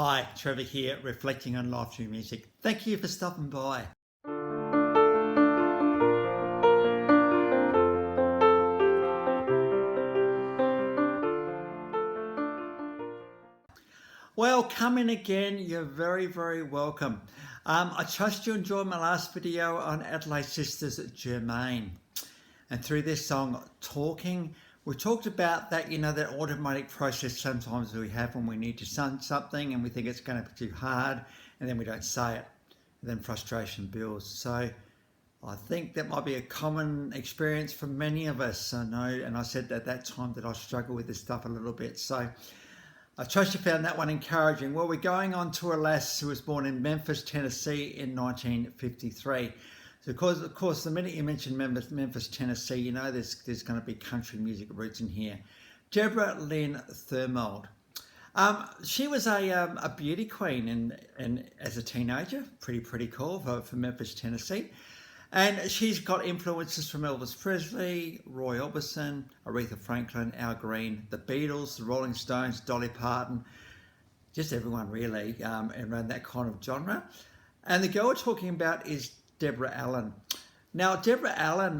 Hi, Trevor here, reflecting on life through music. Thank you for stopping by. Well, come in again. You're very, very welcome. I trust you enjoyed my last video on Adelaide Sisters Germein. And through this song, Talking, we talked about that, that automatic process sometimes we have when we need to say something and we think it's going to be too hard and then we don't say it. And then frustration builds. So I think that might be a common experience for many of us. I know, and I said at that time that I struggle with this stuff a little bit. So I trust you found that one encouraging. Well, we're going on to a lass who was born in Memphis, Tennessee in 1953. So of course, the minute you mention Memphis, Tennessee, you know there's going to be country music roots in here. Deborah Allen. She was a beauty queen and as a teenager, pretty cool for Memphis, Tennessee. And she's got influences from Elvis Presley, Roy Orbison, Aretha Franklin, Al Green, the Beatles, the Rolling Stones, Dolly Parton, just everyone really around that kind of genre. And the girl we're talking about is Deborah Allen. Now, Deborah Allen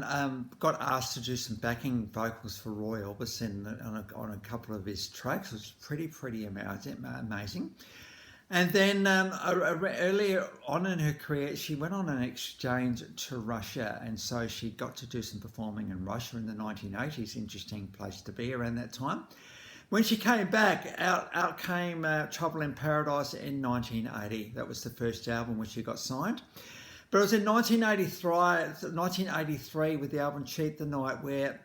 got asked to do some backing vocals for Roy Orbison on a couple of his tracks, which is pretty amazing. And then earlier on in her career, she went on an exchange to Russia. And so she got to do some performing in Russia in the 1980s. Interesting place to be around that time. When she came back, out came Trouble in Paradise in 1980. That was the first album when she got signed. But it was in 1983 with the album Cheat the Night where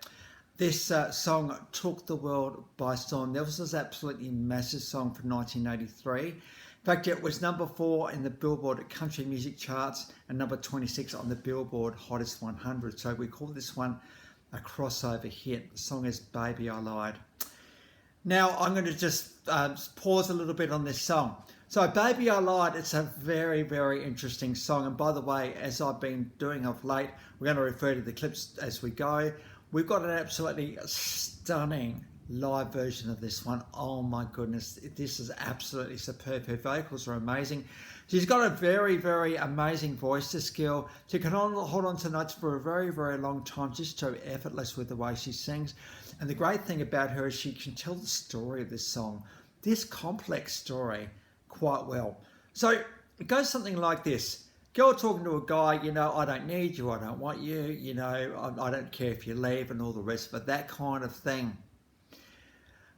this song took the world by storm. This was an absolutely massive song for 1983. In fact, it was number 4 in the Billboard Country Music Charts and number 26 on the Billboard Hottest 100. So we call this one a crossover hit. The song is Baby I Lied. Now I'm going to just pause a little bit on this song. So Baby I Lied, it's a very interesting song. And by the way, as I've been doing of late, we're going to refer to the clips as we go. We've got an absolutely stunning live version of this one. Oh my goodness, this is absolutely superb. Her vocals are amazing. She's got a very amazing voice skill. She can hold on to notes for a very long time, just so effortless with the way she sings. And the great thing about her is she can tell the story of this song, this complex story, quite well. So it goes something like this. Girl talking to a guy, I don't need you, I don't want you, I don't care if you leave and all the rest of it, that kind of thing.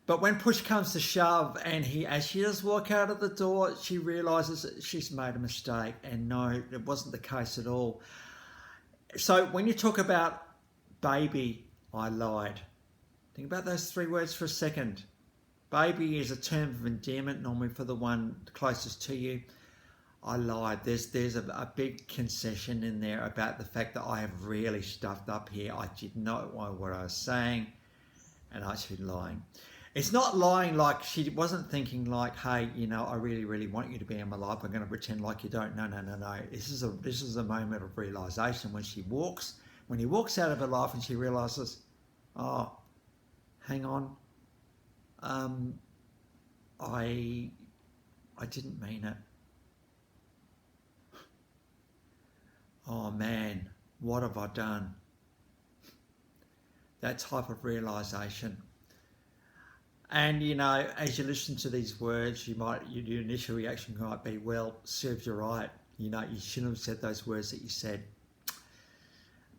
But when push comes to shove and as she does walk out of the door, she realises that she's made a mistake. And no, it wasn't the case at all. So when you talk about baby, I lied. Think about those 3 words for a second. Baby is a term of endearment normally for the one closest to you. I lied. There's a big concession in there about the fact that I have really stuffed up here. I did not know what I was saying and I should be lying. It's not lying like she wasn't thinking like, hey, I really want you to be in my life. I'm going to pretend like you don't. No. This is a moment of realization when he walks out of her life and she realizes, oh, hang on, I didn't mean it. Oh man, what have I done? That type of realization. And as you listen to these words, your initial reaction might be, well, serves you right. You shouldn't have said those words that you said.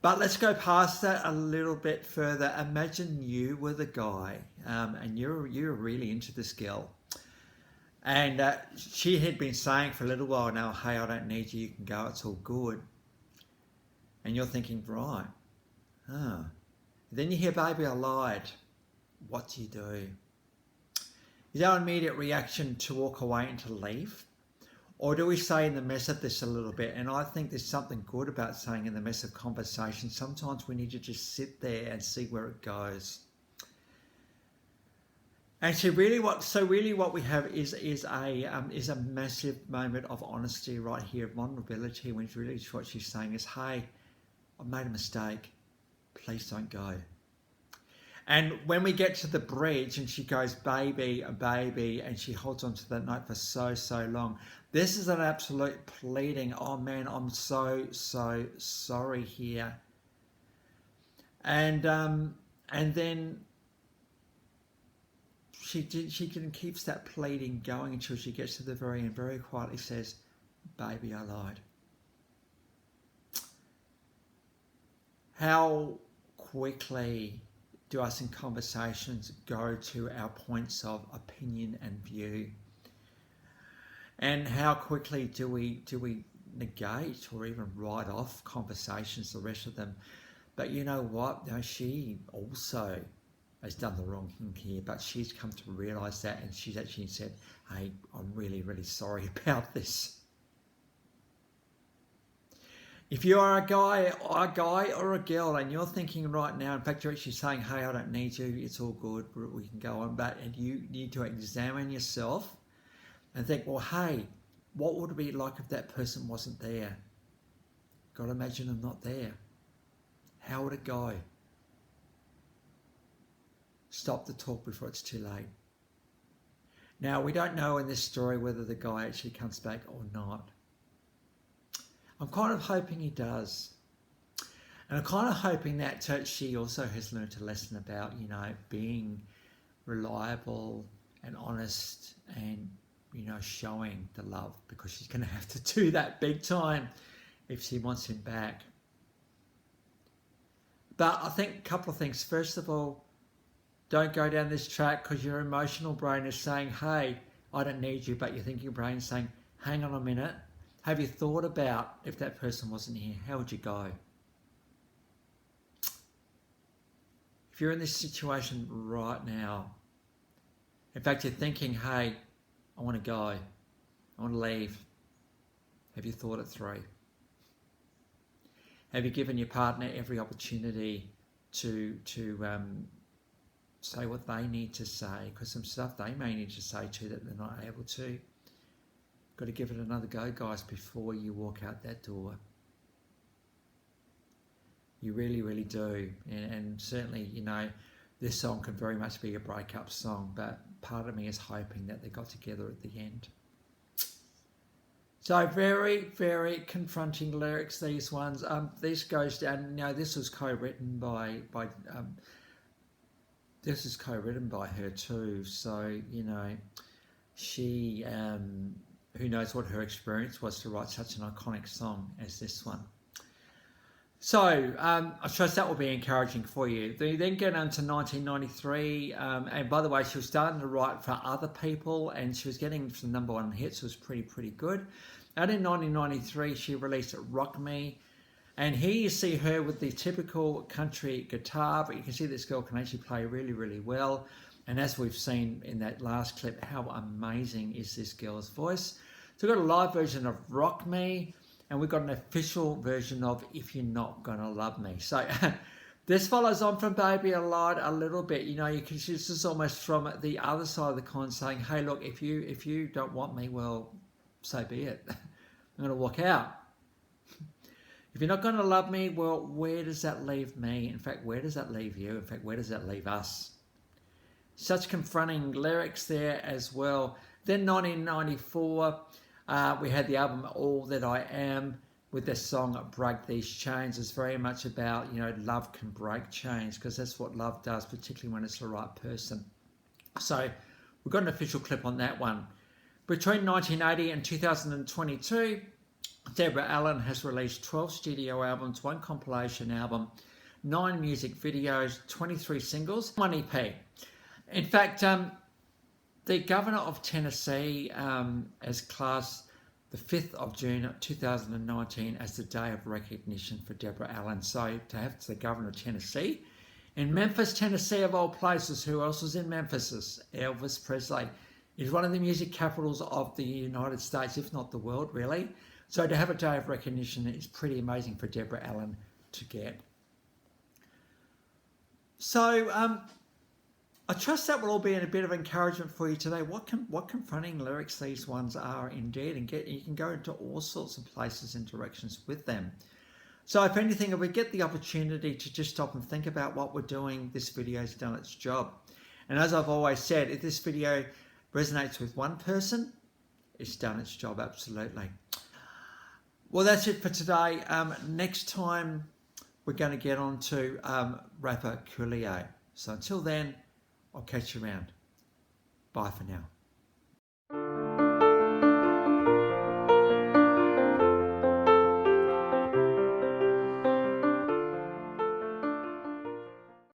But let's go past that a little bit further. Imagine you were the guy, and you're really into this girl. And she had been saying for a little while now, hey, I don't need you, you can go, it's all good. And you're thinking, right. Then you hear, baby, I lied. What do you do? Is our immediate reaction to walk away and to leave? Or do we say in the mess of this a little bit? And I think there's something good about saying in the mess of conversation. Sometimes we need to just sit there and see where it goes. And so really what we have is a massive moment of honesty right here, vulnerability, when really what she's saying is, hey, I made a mistake. Please don't go. And when we get to the bridge and she goes, baby, a baby, and she holds on to that note for so, so long. This is an absolute pleading. Oh man, I'm so, so sorry here. And then she keeps that pleading going until she gets to the very end, very quietly says, baby, I lied. How quickly do us in conversations go to our points of opinion and view? And how quickly do we negate or even write off conversations, the rest of them? But you know what? You know, she also has done the wrong thing here, but she's come to realise that, and she's actually said, hey, I'm really, really sorry about this. If you are a guy or a girl and you're thinking right now, in fact, you're actually saying, hey, I don't need you, it's all good, we can go on, but and you need to examine yourself and think, well, hey, what would it be like if that person wasn't there? Got to imagine them not there. How would it go? Stop the talk before it's too late. Now, we don't know in this story whether the guy actually comes back or not. I'm kind of hoping he does. And I'm kind of hoping that she also has learned a lesson about, you know, being reliable and honest and, you know, showing the love, because she's going to have to do that big time if she wants him back. But I think a couple of things. First of all, don't go down this track because your emotional brain is saying, hey, I don't need you, but your thinking brain is saying, hang on a minute. Have you thought about if that person wasn't here, how would you go? If you're in this situation right now, in fact, you're thinking, hey, I want to go, I want to leave. Have you thought it through? Have you given your partner every opportunity to say what they need to say? Because some stuff they may need to say too that they're not able to. Got to give it another go, guys, before you walk out that door. You really, really do. And certainly, you know, this song can very much be a breakup song, but part of me is hoping that they got together at the end. So very, very confronting lyrics, these ones. This goes down, now this was co-written by her too. So, you know, she, who knows what her experience was to write such an iconic song as this one. So I trust that will be encouraging for you. They then get on to 1993, and by the way, she was starting to write for other people, and she was getting some #1 hits. It was pretty good. And in 1993, she released Rock Me, and here you see her with the typical country guitar, but you can see this girl can actually play really, really well. And as we've seen in that last clip, how amazing is this girl's voice? So we've got a live version of Rock Me, and we've got an official version of If You're Not Gonna Love Me. So this follows on from Baby I Lied a little bit. You know, you can see this is almost from the other side of the coin, saying, hey, look, if you don't want me, well, so be it. I'm going to walk out. If you're not going to love me, well, where does that leave me? In fact, where does that leave you? In fact, where does that leave us? Such confronting lyrics there as well. Then 1994, we had the album All That I Am with their song Break These Chains. It's very much about, you know, love can break chains, because that's what love does, particularly when it's the right person. So we've got an official clip on that one. Between 1980 and 2022, Deborah Allen has released 12 studio albums, 1 compilation album, 9 music videos, 23 singles, 1 EP. In fact, the Governor of Tennessee has classed the 5th of June 2019 as the day of recognition for Deborah Allen. So to have the Governor of Tennessee in Memphis, Tennessee, of all places, who else was in Memphis? Elvis Presley. Is one of the music capitals of the United States, if not the world, really. So to have a day of recognition is pretty amazing for Deborah Allen to get. So I trust that will all be a bit of encouragement for you today. What confronting lyrics these ones are indeed, and you can go into all sorts of places and directions with them. So if anything, if we get the opportunity to just stop and think about what we're doing, this video's done its job. And as I've always said, if this video resonates with one person, it's done its job, absolutely. Well, that's it for today. Next time, we're going to get on to rapper Coolio. So until then, I'll catch you around. Bye for now.